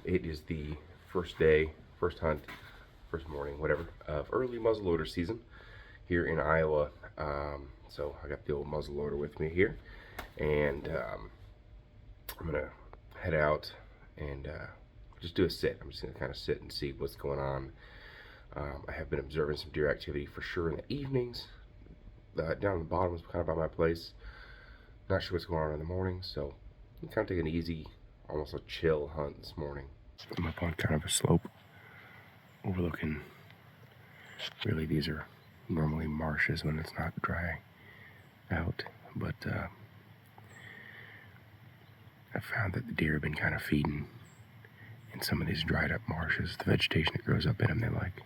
It is the first day, first hunt, first morning, whatever, of early muzzleloader season here in Iowa. So I got the old muzzleloader with me here, and I'm gonna head out and just do a sit. I'm just gonna kind of sit and see what's going on. I have been observing some deer activity for sure in the evenings. Down in the bottom is kind of by my place. Not sure what's going on in the morning, so I'm kind of taking an easy, almost a chill hunt this morning. I'm up on kind of a slope overlooking, really these are normally marshes when it's not dry out, but I found that the deer have been kind of feeding in some of these dried up marshes. The vegetation that grows up in them they like.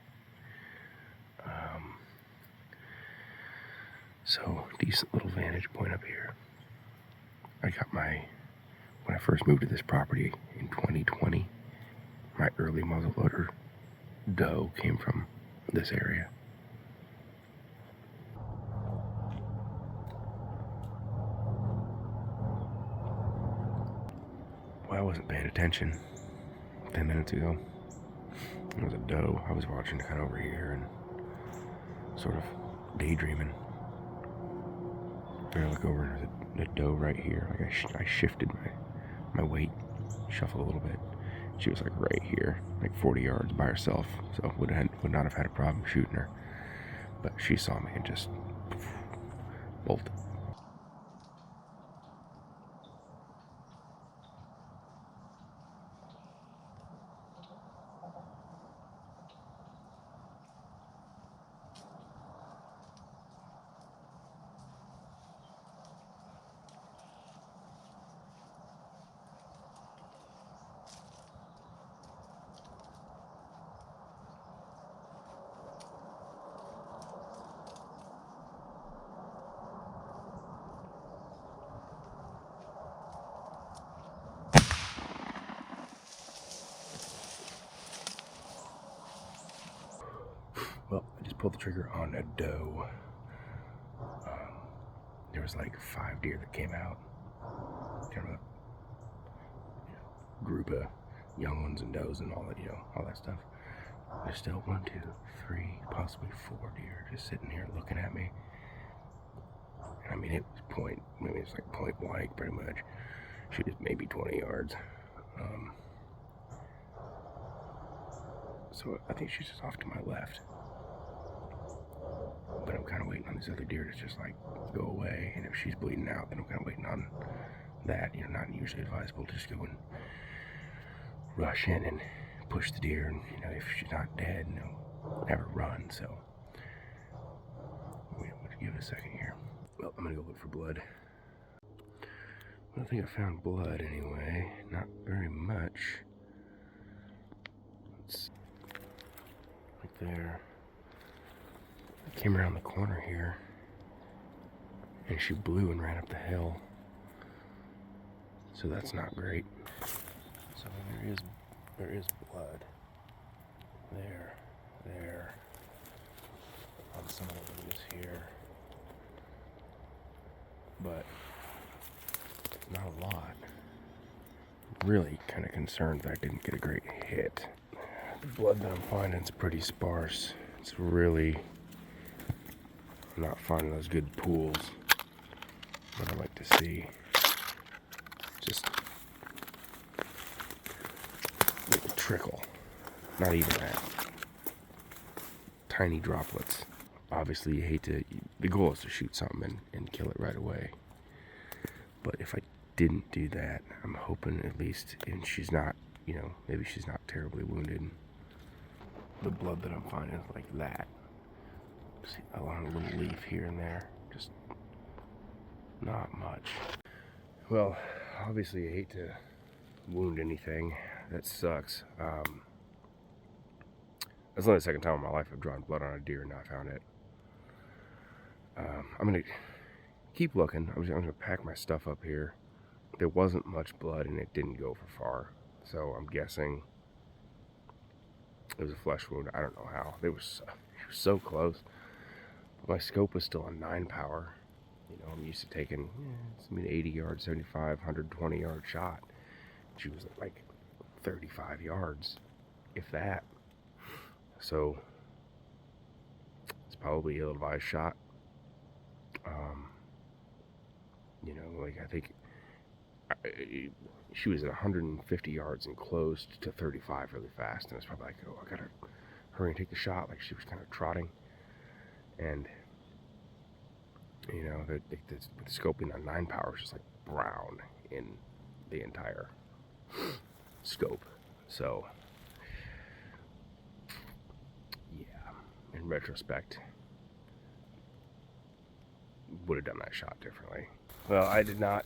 So decent little vantage point up here. I got when I first moved to this property in 2020, my early muzzleloader doe came from this area. Well, I wasn't paying attention 10 minutes ago. It was a doe. I was watching kind of over here and sort of daydreaming. I look over and there's a doe right here. Like I shifted my weight, shuffled a little bit. She was like right here, like 40 yards by herself. So would not have had a problem shooting her. But she saw me and just bolted. Well, I just pulled the trigger on a doe. There was like 5 deer that came out. Kind of a group of young ones and does and all that, all that stuff. There's still 1, 2, 3, possibly 4 deer just sitting here looking at me. I mean, it was it's like point blank pretty much. She was maybe 20 yards. So I think she's just off to my left. But I'm kind of waiting on this other deer to just like go away. And if she's bleeding out, then I'm kind of waiting on that. Not usually advisable to just go and rush in and push the deer. And if she's not dead, have her run. So we'll give it a second here. Well, I'm gonna go look for blood. I don't think I found blood anyway. Not very much. It's right there. I came around the corner here and she blew and ran up the hill. So that's not great. So there is blood. There. On some of the leaves here. But not a lot. Really kind of concerned that I didn't get a great hit. The blood that I'm finding is pretty sparse. It's really not finding those good pools that I like to see. Just like a trickle. Not even that. Tiny droplets. Obviously you hate to, the goal is to shoot something and kill it right away. But if I didn't do that, I'm hoping at least, and she's not, maybe she's not terribly wounded. The blood that I'm finding is like that. See, along a little leaf here and there. Just not much. Well, obviously I hate to wound anything. That sucks. That's only the second time in my life I've drawn blood on a deer and not found it. I'm gonna keep looking. I'm gonna pack my stuff up here. There wasn't much blood and it didn't go for far. So I'm guessing it was a flesh wound. I don't know how. It was so close. My scope was still on 9 power. I'm used to taking 80 yard, 75, 120 yard shot. She was like 35 yards, if that. So it's probably a ill-advised shot. You know, like I think she was at 150 yards and closed to 35 really fast, and it's probably like, oh, I gotta hurry and take the shot. Like she was kind of trotting, and you know, the scoping on 9 power is just like brown in the entire scope. So yeah, in retrospect, would have done that shot differently. Well, I did not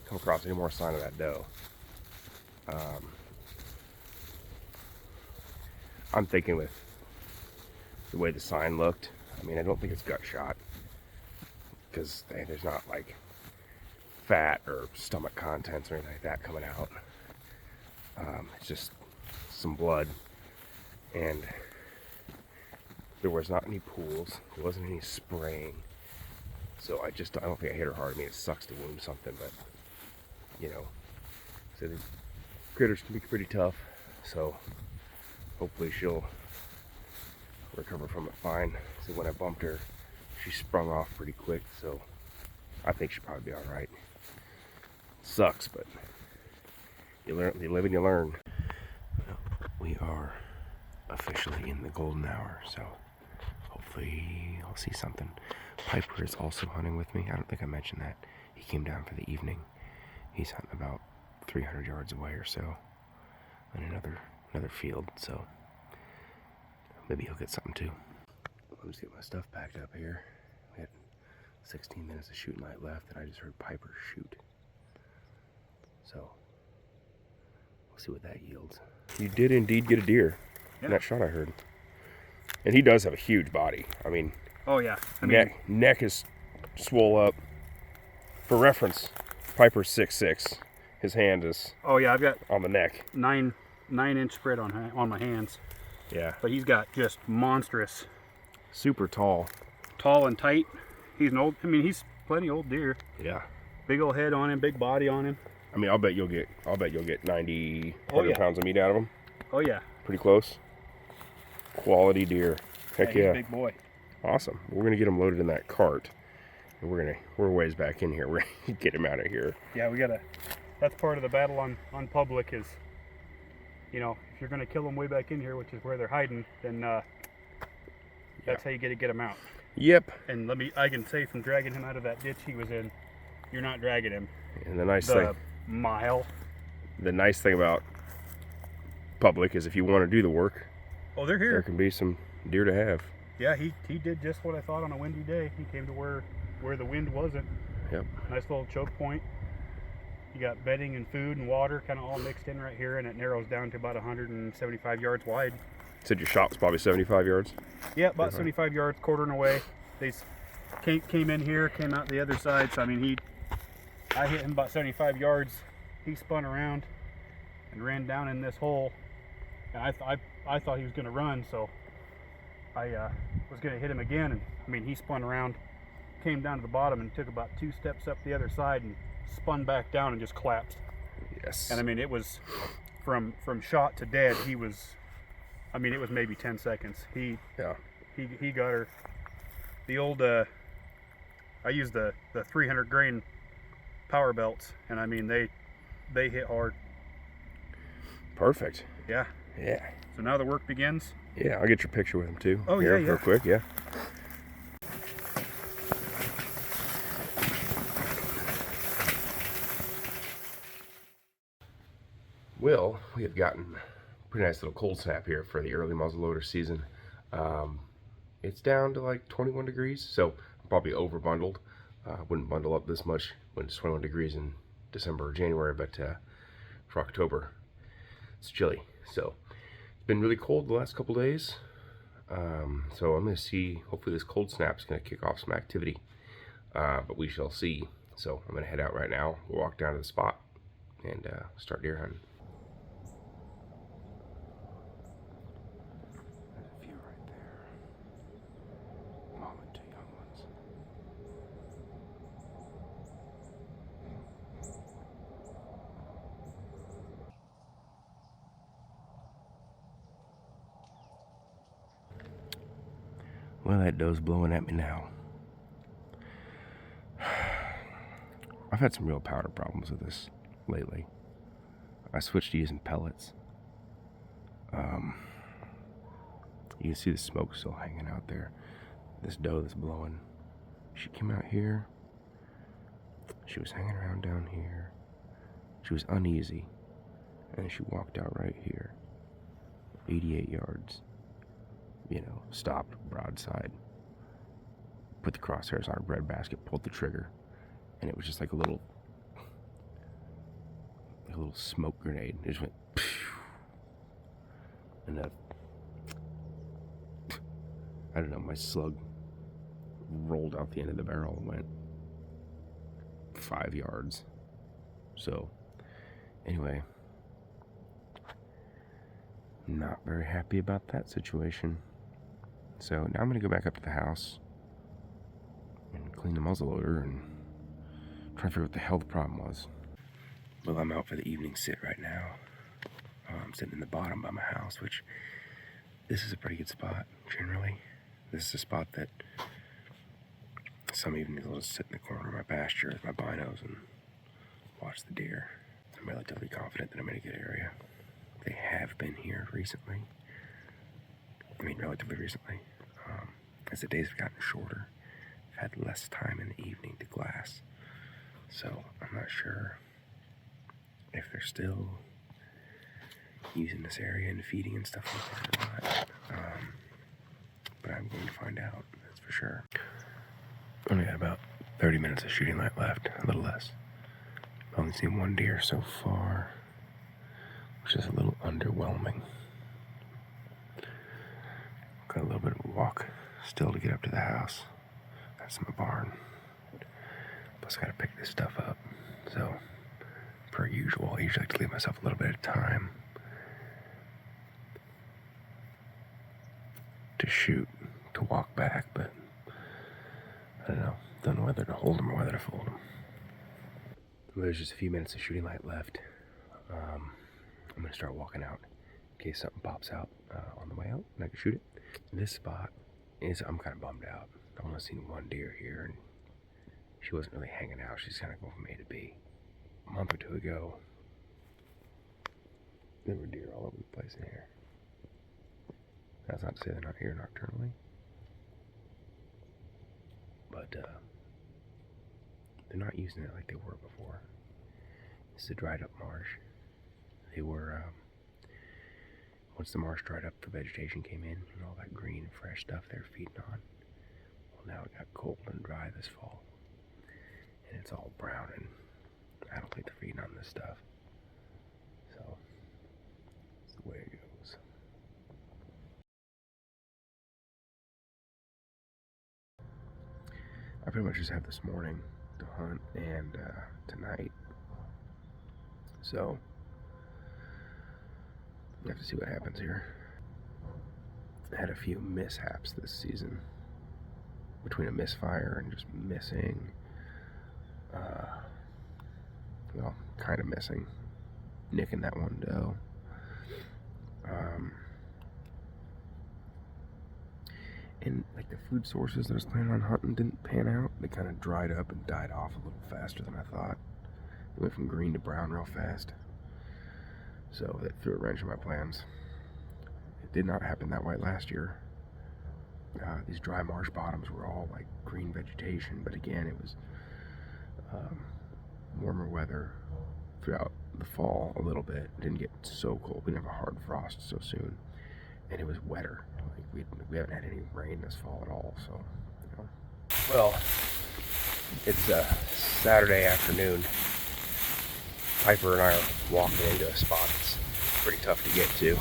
come across any more sign of that doe. I'm thinking with the way the sign looked, I mean, I don't think it's gut shot, because there's not like fat or stomach contents or anything like that coming out. It's just some blood, and there was not any pools, there wasn't any spraying. So I don't think I hit her hard. I mean, it sucks to wound something, but you know, so these critters can be pretty tough. So hopefully she'll recover from it fine. So when I bumped her, she sprung off pretty quick. So I think she'll probably be all right. Sucks, but you live and you learn. Well, we are officially in the golden hour, so hopefully I'll see something. Piper is also hunting with me. I don't think I mentioned that. He came down for the evening. He's hunting about 300 yards away or so in another field, so maybe he'll get something too. Let me just get my stuff packed up here. We had 16 minutes of shooting light left, and I just heard Piper shoot. So we'll see what that yields. You did indeed get a deer in that shot I heard. And he does have a huge body. I mean, oh yeah. I mean, neck is swole up. For reference, Piper's 6'6". His hand is I've got on the neck. 9-inch spread on my hands. Yeah. But he's got just monstrous. Super tall. Tall and tight. He's he's plenty old deer. Yeah. Big old head on him, big body on him. I mean, I'll bet you'll get 90, 100 pounds of meat out of him. Oh yeah. Pretty close. Quality deer. Heck He's yeah. a big boy. Awesome. We're gonna get him loaded in that cart, and we're ways back in here. We're gonna get him out of here. Yeah, that's part of the battle on public is, you know, if you're gonna kill them way back in here, which is where they're hiding, then that's how you get them out. Yep. And I can say from dragging him out of that ditch he was in, you're not dragging him. And the nice thing about public is if you want to do the work, they're here. There can be some deer to have. Yeah, he did just what I thought on a windy day. He came to where the wind wasn't. Yep. Nice little choke point. You got bedding and food and water kind of all mixed in right here, and it narrows down to about 175 yards wide. Said your shot was probably 75 yards? Yeah, about 75 yards, quartering away. They came in here, came out the other side. So I mean, I hit him about 75 yards. He spun around and ran down in this hole, and I thought he was going to run, so I was going to hit him again. And I mean, he spun around, came down to the bottom, and took about 2 steps up the other side and spun back down and just collapsed. Yes. And I mean, it was from shot to dead. He was, I mean, it was maybe 10 seconds. He got her. The old I used the 300 grain power belts, and I mean they hit hard. Perfect. Yeah. Yeah. So now the work begins. Yeah, I'll get your picture with him too. Oh here, yeah, real quick, yeah. Well, we have gotten a pretty nice little cold snap here for the early muzzleloader season. It's down to like 21 degrees, so I'm probably over bundled. Wouldn't bundle up this much when it's 21 degrees in December or January, but for October, it's chilly. So it's been really cold the last couple days. So I'm going to see, hopefully this cold snap is going to kick off some activity, but we shall see. So I'm going to head out right now. We'll walk down to the spot and start deer hunting. There's a few right there. Mom and 2 young ones. Well, that doe's blowing at me now. I've had some real powder problems with this lately. I switched to using pellets. You can see the smoke still hanging out there. This doe that's blowing, she came out here. She was hanging around down here. She was uneasy. And she walked out right here. 88 yards. You know, stopped, broadside. Put the crosshairs on her breadbasket, pulled the trigger. And it was just like a little smoke grenade. It just went phew, and I don't know, my slug rolled out the end of the barrel and went 5 yards. So anyway, not very happy about that situation. So now I'm gonna go back up to the house and clean the muzzleloader and try to figure out what the hell the problem was. Well, I'm out for the evening sit right now. I'm sitting in the bottom by my house, which this is a pretty good spot, generally. This is a spot that some evenings I'll just sit in the corner of my pasture with my binos and watch the deer. I'm relatively confident that I'm in a good area. They have been here recently. I mean, relatively recently. As the days have gotten shorter, I've had less time in the evening to glass. So I'm not sure if they're still using this area and feeding and stuff like that or not. But I'm going to find out, that's for sure. Only got about 30 minutes of shooting light left, a little less. I've only seen one deer so far, which is a little underwhelming. Got a little bit of a walk still to get up to the house. That's in my barn. Plus, I gotta pick this stuff up. So, per usual, I usually like to leave myself a little bit of time to shoot, to walk back, but I don't know. Don't know whether to hold them or whether to fold them. Well, there's just a few minutes of shooting light left. I'm gonna start walking out in case something pops out on the way out and I can shoot it. This spot is, I'm kind of bummed out. I've only seen one deer here, and she wasn't really hanging out. She's kind of going from A to B. A month or two ago, there were deer all over the place in here. That's not to say they're not here nocturnally, but they're not using it like they were before. This is a dried up marsh. They were, once the marsh dried up, the vegetation came in and all that green and fresh stuff they were feeding on. Well, now it got cold and dry this fall, and it's all brown, and I don't think they're feeding on this stuff. So, that's the way it goes. I pretty much just have this morning to hunt and tonight. So, we have to see what happens here. I had a few mishaps this season between a misfire and just missing. Well, kind of missing. Nicking that one doe. And like the food sources that I was planning on hunting didn't pan out. They kind of dried up and died off a little faster than I thought. It went from green to brown real fast. So that threw a wrench in my plans. It did not happen that way last year. These dry marsh bottoms were all like green vegetation, but again, it was warmer weather throughout the fall a little bit. It didn't get so cold. We didn't have a hard frost so soon, and it was wetter. Like we haven't had any rain this fall at all. So, you know. Well, it's Saturday afternoon. Piper and I are walking into a spot that's pretty tough to get to.